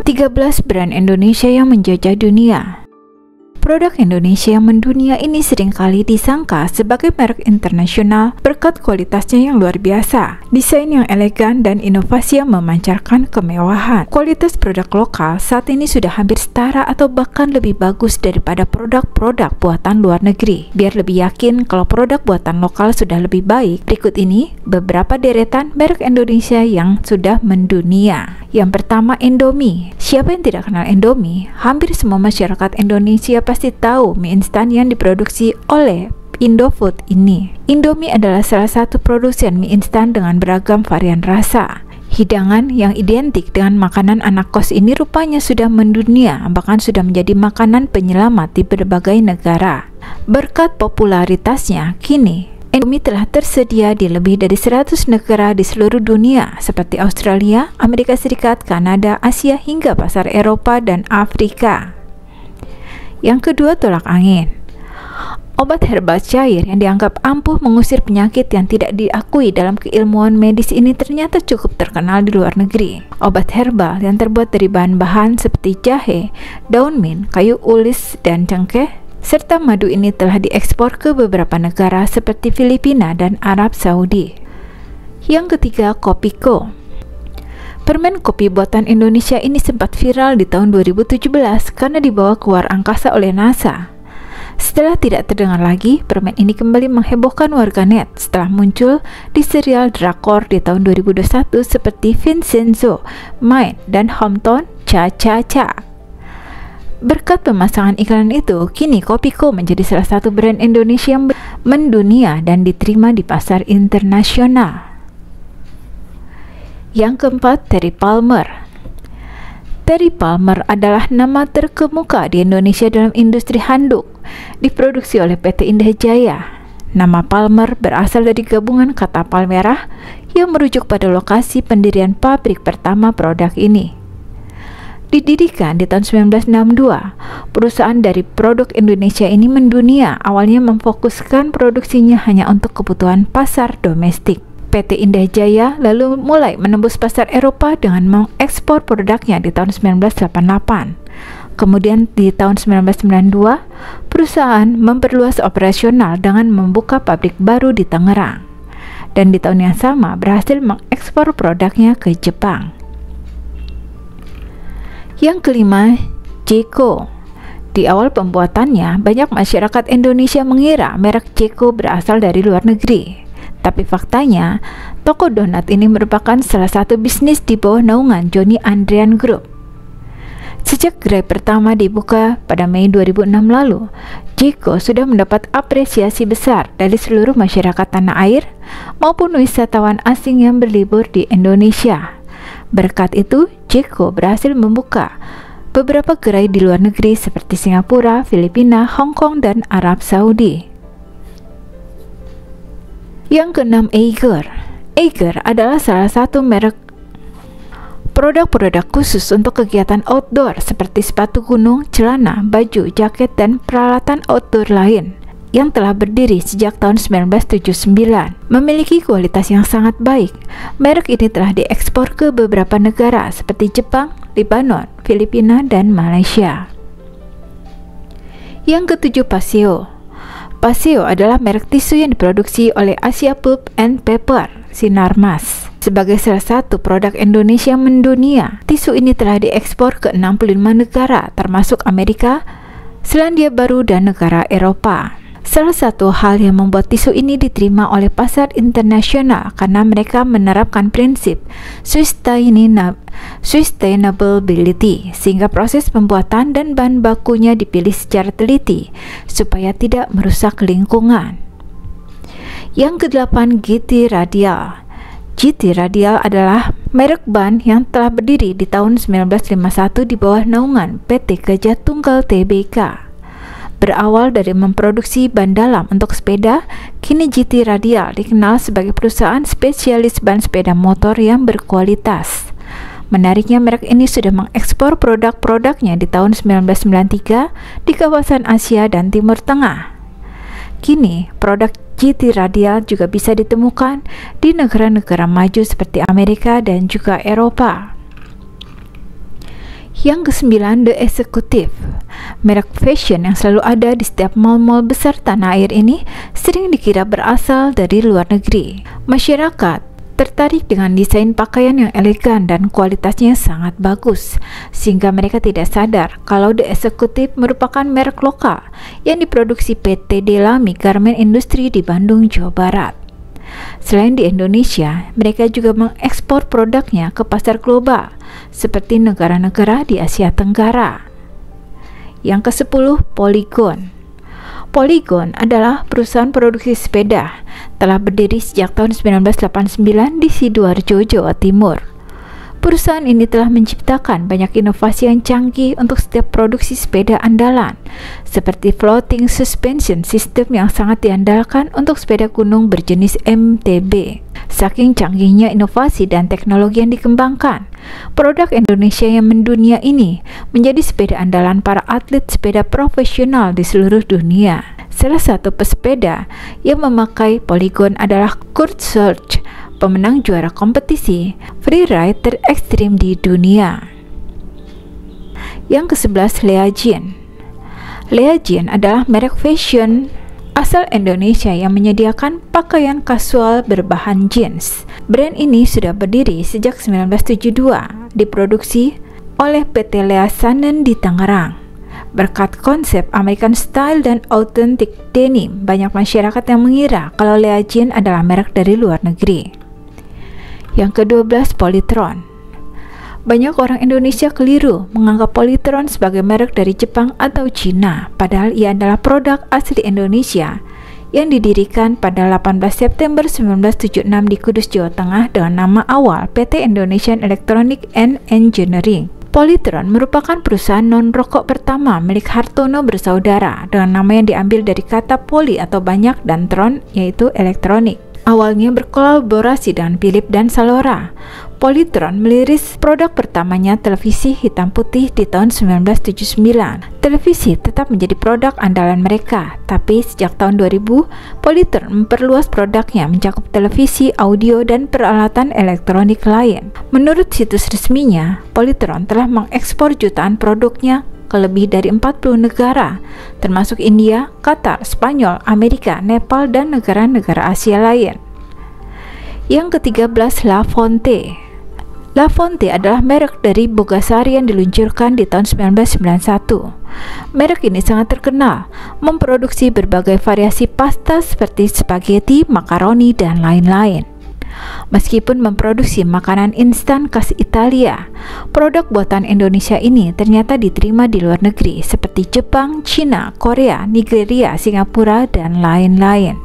13 brand Indonesia yang menjajah dunia. Produk Indonesia yang mendunia ini seringkali disangka sebagai merek internasional berkat kualitasnya yang luar biasa, desain yang elegan, dan inovasi yang memancarkan kemewahan. Kualitas produk lokal saat ini sudah hampir setara atau bahkan lebih bagus daripada produk-produk buatan luar negeri. Biar lebih yakin kalau produk buatan lokal sudah lebih baik, berikut ini beberapa deretan merek Indonesia yang sudah mendunia. Yang pertama, Indomie. Siapa yang tidak kenal Indomie? Hampir semua masyarakat Indonesia pasti tahu mie instan yang diproduksi oleh Indofood ini. Indomie adalah salah satu produsen mie instan dengan beragam varian rasa. Hidangan yang identik dengan makanan anak kos ini rupanya sudah mendunia, bahkan sudah menjadi makanan penyelamat di berbagai negara. Berkat popularitasnya, kini Indomie telah tersedia di lebih dari 100 negara di seluruh dunia seperti Australia, Amerika Serikat, Kanada, Asia, hingga pasar Eropa dan Afrika. Yang kedua, tolak angin. Obat herbal cair yang dianggap ampuh mengusir penyakit yang tidak diakui dalam keilmuan medis ini ternyata cukup terkenal di luar negeri. Obat herbal yang terbuat dari bahan-bahan seperti jahe, daun mint, kayu ulis, dan cengkeh, serta madu ini telah diekspor ke beberapa negara seperti Filipina dan Arab Saudi. Yang ketiga, Kopiko. Permen kopi buatan Indonesia ini sempat viral di tahun 2017 karena dibawa keluar angkasa oleh NASA. Setelah tidak terdengar lagi, permen ini kembali menghebohkan warganet setelah muncul di serial drakor di tahun 2021 seperti Vincenzo, Mind, dan Hometown Cha-Cha-Cha. Berkat pemasangan iklan itu, kini Kopiko menjadi salah satu brand Indonesia yang mendunia dan diterima di pasar internasional. Yang keempat, Terry Palmer. Terry Palmer adalah nama terkemuka di Indonesia dalam industri handuk, diproduksi oleh PT Indah Jaya. Nama Palmer berasal dari gabungan kata palmerah yang merujuk pada lokasi pendirian pabrik pertama produk ini. Didirikan di tahun 1962, perusahaan dari produk Indonesia ini mendunia, awalnya memfokuskan produksinya hanya untuk kebutuhan pasar domestik. PT Indah Jaya lalu mulai menembus pasar Eropa dengan mengekspor produknya di tahun 1988. Kemudian di tahun 1992, perusahaan memperluas operasional dengan membuka pabrik baru di Tangerang. Dan di tahun yang sama berhasil mengekspor produknya ke Jepang. Yang kelima, Jeko. Di awal pembuatannya, banyak masyarakat Indonesia mengira merek Jeko berasal dari luar negeri. Tapi faktanya, toko donat ini merupakan salah satu bisnis di bawah naungan Johnny Andrean Group. Sejak gerai pertama dibuka pada Mei 2006 lalu, Jeko sudah mendapat apresiasi besar dari seluruh masyarakat tanah air maupun wisatawan asing yang berlibur di Indonesia. Berkat itu, Jeko berhasil membuka beberapa gerai di luar negeri seperti Singapura, Filipina, Hong Kong, dan Arab Saudi. Yang keenam, Eiger. Eiger adalah salah satu merek produk-produk khusus untuk kegiatan outdoor seperti sepatu gunung, celana, baju, jaket, dan peralatan outdoor lain yang telah berdiri sejak tahun 1979. Memiliki kualitas yang sangat baik, merek ini telah diekspor ke beberapa negara seperti Jepang, Lebanon, Filipina, dan Malaysia. Yang ketujuh, Paseo. Paseo adalah merek tisu yang diproduksi oleh Asia Pulp and Paper, Sinarmas. Sebagai salah satu produk Indonesia yang mendunia, tisu ini telah diekspor ke 65 negara termasuk Amerika, Selandia Baru, dan negara Eropa. Salah satu hal yang membuat tisu ini diterima oleh pasar internasional karena mereka menerapkan prinsip sustainability, sehingga proses pembuatan dan bahan bakunya dipilih secara teliti supaya tidak merusak lingkungan. Yang kedelapan, GT Radial. GT Radial adalah merek ban yang telah berdiri di tahun 1951 di bawah naungan PT Gajah Tunggal Tbk. Berawal dari memproduksi ban dalam untuk sepeda, kini GT Radial dikenal sebagai perusahaan spesialis ban sepeda motor yang berkualitas. Menariknya, merek ini sudah mengekspor produk-produknya di tahun 1993 di kawasan Asia dan Timur Tengah. Kini, produk GT Radial juga bisa ditemukan di negara-negara maju seperti Amerika dan juga Eropa. Yang kesembilan, The Executive. Merek fashion yang selalu ada di setiap mal-mal besar tanah air ini sering dikira berasal dari luar negeri. Masyarakat tertarik dengan desain pakaian yang elegan dan kualitasnya sangat bagus, sehingga mereka tidak sadar kalau The Executive merupakan merek lokal yang diproduksi PT Delami Garment Industry di Bandung, Jawa Barat. Selain di Indonesia, mereka juga mengekspor produknya ke pasar global, seperti negara-negara di Asia Tenggara. Yang ke-10, Polygon. Polygon adalah perusahaan produksi sepeda, telah berdiri sejak tahun 1989 di Sidoarjo, Jawa Timur. Perusahaan ini telah menciptakan banyak inovasi yang canggih untuk setiap produksi sepeda andalan, seperti floating suspension system yang sangat diandalkan untuk sepeda gunung berjenis MTB. Saking canggihnya inovasi dan teknologi yang dikembangkan, produk Indonesia yang mendunia ini menjadi sepeda andalan para atlet sepeda profesional di seluruh dunia. Salah satu pesepeda yang memakai Polygon adalah Kurt Schultz, pemenang juara kompetisi freeride terekstrim di dunia. Yang ke-11, Lea Jean. Lea Jean adalah merek fashion asal Indonesia yang menyediakan pakaian kasual berbahan jeans. Brand ini sudah berdiri sejak 1972, diproduksi oleh PT Lea Sanen di Tangerang. Berkat konsep American Style dan Authentic Denim, banyak masyarakat yang mengira kalau Lea Jean adalah merek dari luar negeri. Yang ke-12, Polytron. Banyak orang Indonesia keliru menganggap Polytron sebagai merek dari Jepang atau Cina, padahal ia adalah produk asli Indonesia yang didirikan pada 18 September 1976 di Kudus, Jawa Tengah dengan nama awal PT Indonesian Electronic and Engineering. Polytron merupakan perusahaan non-rokok pertama milik Hartono bersaudara dengan nama yang diambil dari kata poly atau banyak dan tron yaitu elektronik. Awalnya berkolaborasi dengan Philips dan Salora. Polytron meliris produk pertamanya televisi hitam putih di tahun 1979. Televisi tetap menjadi produk andalan mereka, tapi sejak tahun 2000, Polytron memperluas produknya mencakup televisi, audio, dan peralatan elektronik lain. Menurut situs resminya, Polytron telah mengekspor jutaan produknya ke lebih dari 40 negara, termasuk India, Qatar, Spanyol, Amerika, Nepal, dan negara-negara Asia lain. Yang ke-13, La Fonte. La Fonte adalah merek dari Bogasari yang diluncurkan di tahun 1991. Merek ini sangat terkenal, memproduksi berbagai variasi pasta seperti spaghetti, makaroni, dan lain-lain. Meskipun memproduksi makanan instan khas Italia, produk buatan Indonesia ini ternyata diterima di luar negeri seperti Jepang, China, Korea, Nigeria, Singapura, dan lain-lain.